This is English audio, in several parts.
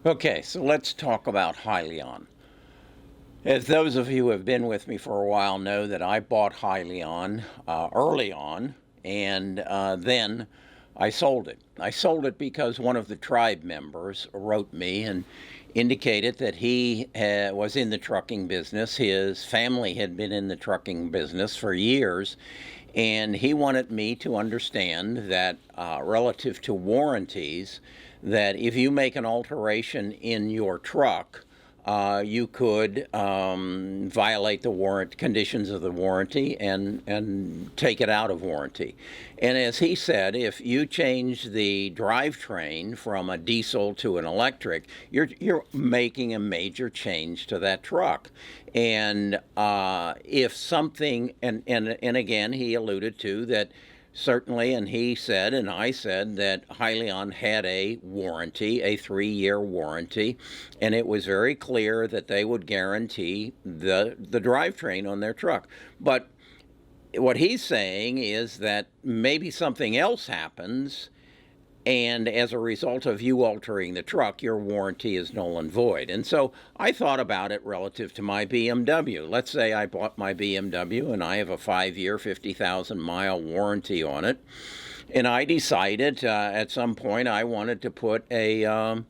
Okay, so let's talk about Hyliion. As those of you who have been with me for a while know that I bought Hyliion early on, and then I sold it. I sold it because one of the tribe members wrote me and indicated that he was in the trucking business. His family had been in the trucking business for years, and he wanted me to understand that relative to warranties, that if you make an alteration in your truck, you could violate the conditions of the warranty and take it out of warranty. And as he said, if you change the drivetrain from a diesel to an electric, you're making a major change to that truck. And if something, and again, he alluded to that. Certainly, and he said, and I said, that Hyliion had a warranty, a 3-year warranty, and it was very clear that they would guarantee the drivetrain on their truck. But what he's saying is that maybe something else happens, and as a result of you altering the truck, your warranty is null and void. And so I thought about it relative to my BMW. Let's say I bought my BMW and I have a 5-year, 50,000-mile warranty on it. And I decided at some point I wanted to put a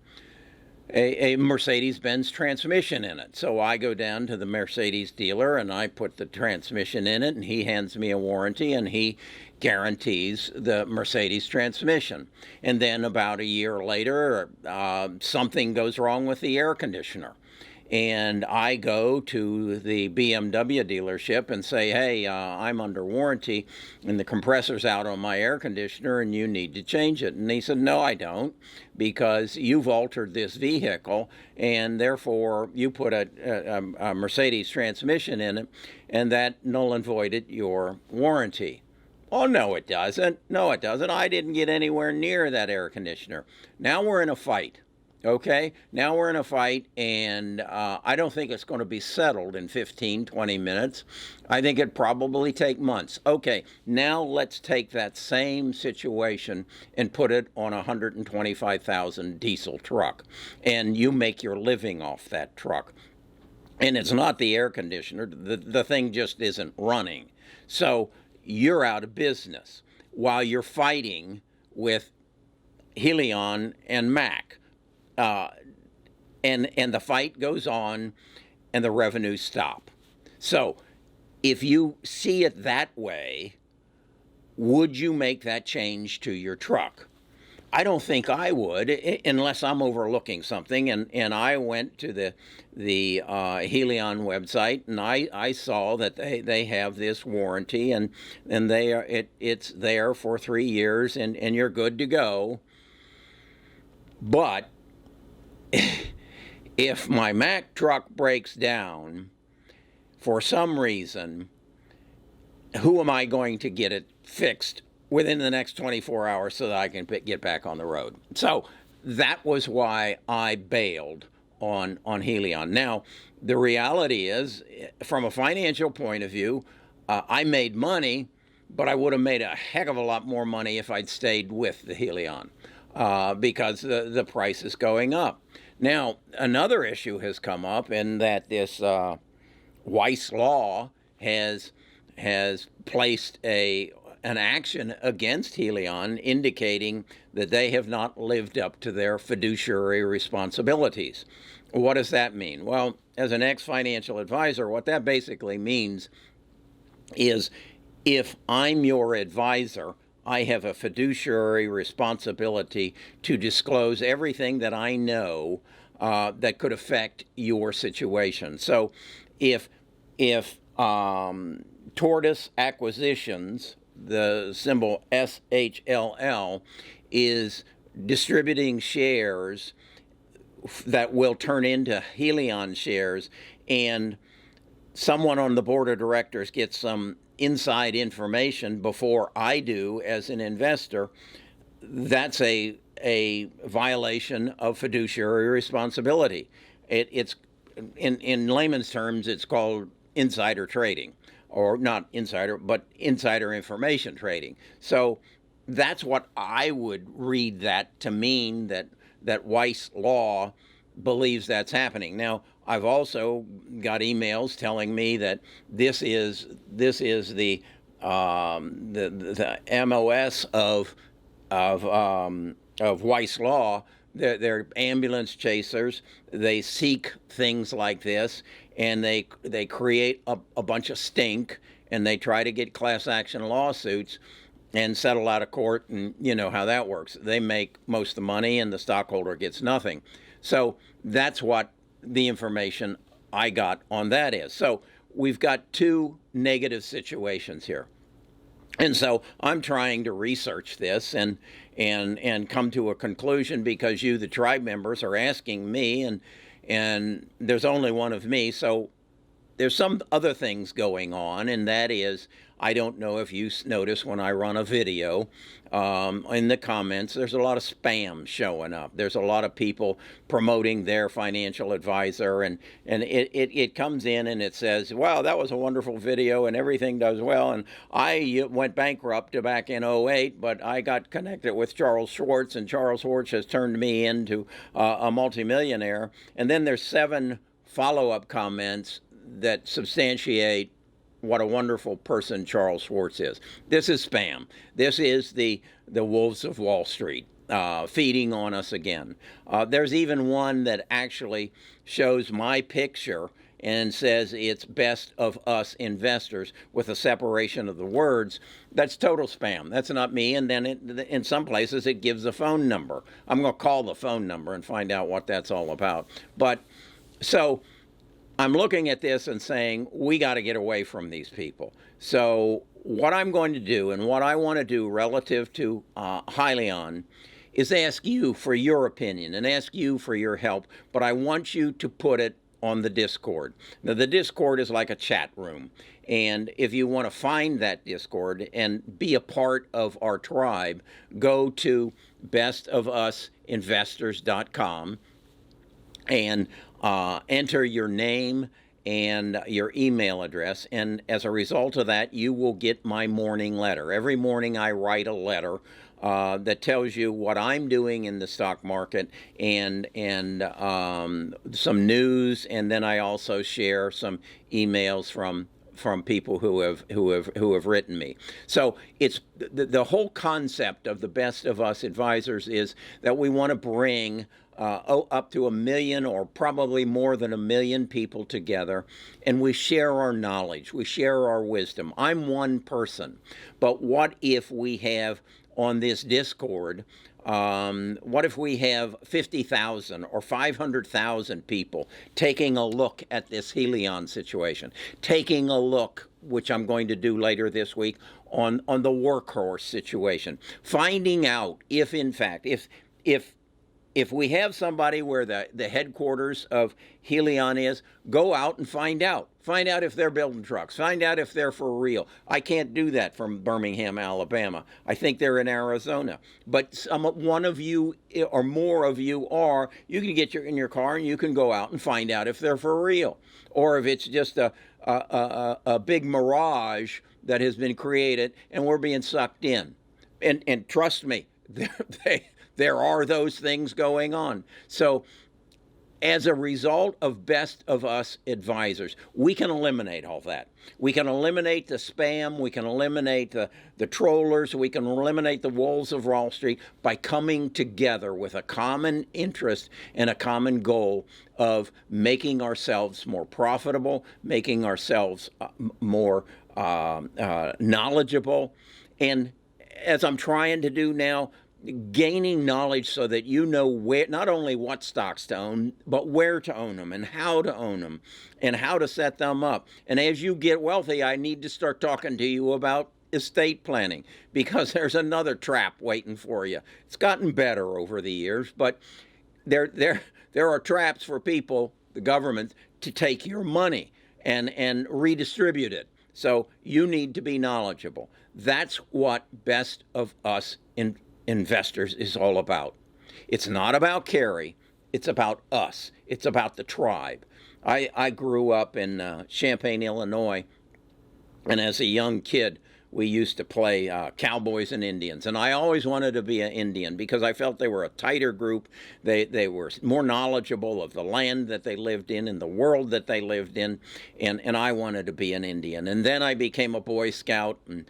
Mercedes-Benz transmission in it. So I go down to the Mercedes dealer and I put the transmission in it, and he hands me a warranty and he guarantees the Mercedes transmission. And then about a year later, something goes wrong with the air conditioner. And I go to the BMW dealership and say, hey, I'm under warranty and the compressor's out on my air conditioner and you need to change it. And he said, no, I don't, because you've altered this vehicle and therefore you put a Mercedes transmission in it and that null and voided your warranty. Oh, no, it doesn't. No, it doesn't. I didn't get anywhere near that air conditioner. Now we're in a fight. Okay, now we're in a fight, and I don't think it's going to be settled in 15, 20 minutes. I think it'd probably take months. Okay, now let's take that same situation and put it on a 125,000 diesel truck, and you make your living off that truck. And it's not the air conditioner. The thing just isn't running. So you're out of business while you're fighting with Hliion and Mac. And the fight goes on and the revenues stop. So if you see it that way, would you make that change to your truck? I don't think I would, unless I'm overlooking something. And I went to the Hliion website, and I saw that they have this warranty, and it's there for 3 years, and you're good to go. But if my Mack truck breaks down for some reason, who am I going to get it fixed within the next 24 hours so that I can get back on the road? So that was why I bailed on Hyliion. Now, the reality is, from a financial point of view, I made money, but I would have made a heck of a lot more money if I'd stayed with the Hyliion. Because the price is going up. Now, another issue has come up in that this Weiss Law has placed an action against Hyliion, indicating that they have not lived up to their fiduciary responsibilities. What does that mean? Well, as an ex-financial advisor, what that basically means is if I'm your advisor, I have a fiduciary responsibility to disclose everything that I know that could affect your situation. So if Tortoise Acquisitions, the symbol SHLL, is distributing shares that will turn into Hyliion shares, and someone on the board of directors gets some inside information before I do as an investor, that's a violation of fiduciary responsibility. It's in layman's terms, it's called insider trading, or not insider, but insider information trading. So that's what I would read that to mean, that Weiss Law believes that's happening. Now, I've also got emails telling me that this is the MOS of Weiss Law. They're ambulance chasers. They seek things like this, and they create a bunch of stink, and they try to get class action lawsuits and settle out of court, and you know how that works. They make most of the money, and the stockholder gets nothing. So that's what the information I got on that is. So we've got two negative situations here. And so I'm trying to research this and come to a conclusion, because you, the tribe members, are asking me, and there's only one of me. So there's some other things going on, and that is, I don't know if you notice when I run a video, in the comments, there's a lot of spam showing up. There's a lot of people promoting their financial advisor, and it comes in and it says, wow, that was a wonderful video and everything does well, and I went bankrupt back in '08, but I got connected with Charles Schwartz, and Charles Schwartz has turned me into a multimillionaire. And then there's 7 follow-up comments that substantiate what a wonderful person Charles Schwartz is. This is spam. This is the wolves of Wall Street feeding on us again. There's even one that actually shows my picture and says it's best of us investors with a separation of the words. That's total spam. That's not me. And then in some places it gives a phone number. I'm going to call the phone number and find out what that's all about. But so I'm looking at this and saying, we got to get away from these people. So what I'm going to do, and what I want to do relative to Hliion, is ask you for your opinion and ask you for your help, but I want you to put it on the Discord. Now, the Discord is like a chat room, and if you want to find that Discord and be a part of our tribe, go to bestofusinvestors.com and enter your name and your email address, and as a result of that, you will get my morning letter. Every morning I write a letter that tells you what I'm doing in the stock market, and some news, and then I also share some emails from people who have written me. So it's the whole concept of the Best of Us Advisors is that we want to bring up to 1 million, or probably more than 1 million people together, and we share our knowledge, we share our wisdom. I'm one person, but what if we have on this Discord, what if we have 50,000 or 500,000 people taking a look at this Hyliion situation, taking a look, which I'm going to do later this week, on the workhorse situation, finding out if, in fact, if we have somebody where the headquarters of Hliion is, go out and find out. Find out if they're building trucks. Find out if they're for real. I can't do that from Birmingham, Alabama. I think they're in Arizona. But one of you or more of you are, you can get in your car and you can go out and find out if they're for real. Or if it's just a big mirage that has been created and we're being sucked in. And trust me, there are those things going on. So as a result of Best of Us Advisors, we can eliminate all that. We can eliminate the spam. We can eliminate the trollers. We can eliminate the wolves of Wall Street by coming together with a common interest and a common goal of making ourselves more profitable, making ourselves more knowledgeable, and as I'm trying to do now, gaining knowledge so that you know where, not only what stocks to own, but where to own them and how to own them and how to set them up. And as you get wealthy, I need to start talking to you about estate planning, because there's another trap waiting for you. It's gotten better over the years, but there are traps for people, the government, to take your money and redistribute it. So you need to be knowledgeable. That's what Best of Us Investors is all about. It's not about Carrie. It's about us. It's about the tribe. I grew up in Champaign, Illinois, and as a young kid, we used to play cowboys and Indians, and I always wanted to be an Indian because I felt they were a tighter group. They were more knowledgeable of the land that they lived in and the world that they lived in, and I wanted to be an Indian. And then I became a Boy Scout and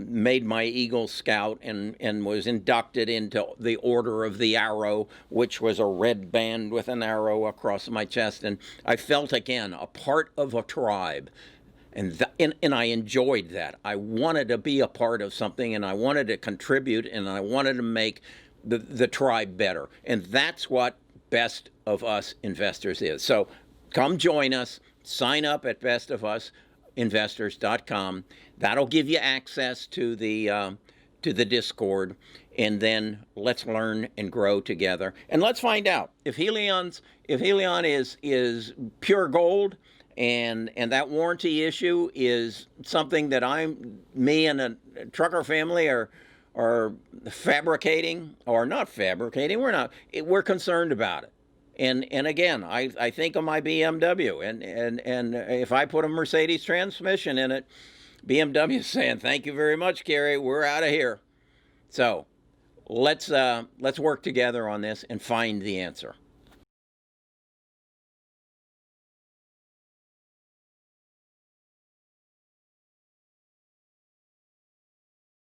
made my Eagle Scout and was inducted into the Order of the Arrow, which was a red band with an arrow across my chest, and I felt again a part of a tribe. And I enjoyed that. I wanted to be a part of something, and I wanted to contribute, and I wanted to make the tribe better. And that's what Best of Us Investors is. So come join us. Sign up at bestofusinvestors.com. That'll give you access to the Discord, and then let's learn and grow together. And let's find out if Hliion is pure gold. And that warranty issue is something that me and a trucker family are fabricating, or not fabricating. We're concerned about it. And again, I think of my BMW, and if I put a Mercedes transmission in it, BMW is saying, "Thank you very much, Kerry. We're out of here." So let's work together on this and find the answer.